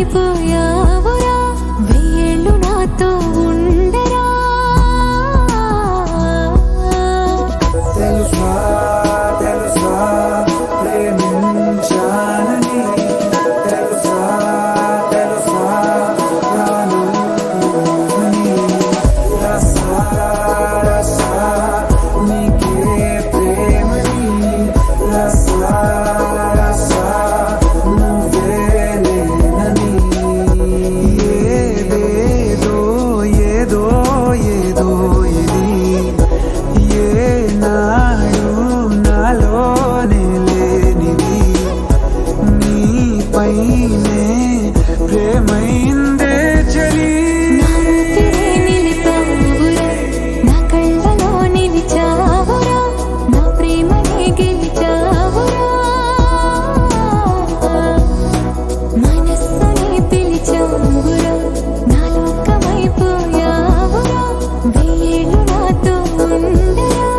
లోకమైపోయావురా వెయ్యేళ్ళు నాతో ఉండరా తెలుసా తెలుసా ప్రేమించానని తెలుసా తెలుసా ప్రాణమని రసా రసా నీకే ప్రేమని రసా రసా నువ్వే నేనని ఏదేదో ఏదో ఏదో ఇది ఏనాడు నాలోనే లేనిది నీపైనే ప్రేమైందే చలి నా ఊపిరే నిలిపావురా నా కళ్ళలో నిలిచావురా నా ప్రేమనే గెలిచావురా మనస్సునే పిలిచావురా నా లోకమైపోయావురా వెయ్యేళ్ళు నాతో ఉండరా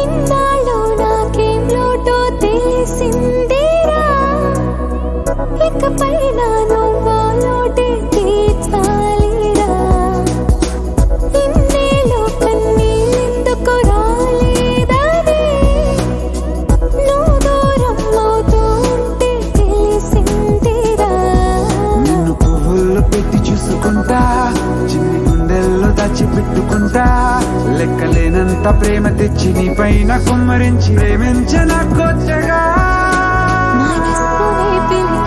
ఇన్నాళ్ళు నాకేం లోటో తెలిసిందిరా ఇకపై నా నువ్వా లోటే తీర్చాలిరా ఇన్నేళ్ళు కన్నీళ్ళెందుకు రాలేదని నువ్వు దూరం అవుతూ ఉంటే తెలిసిందిరా నిన్ను పువ్వుల్లో పెట్టి చూసుకుంటా చిన్ని గుండెల్లో దాచిపెట్టుకుంటా లెక్కలేనంత ప్రేమ తెచ్చి నీ పైన కుమ్మరించి ప్రేమించిన కొత్తగా మనస్సునే పిలిచావురా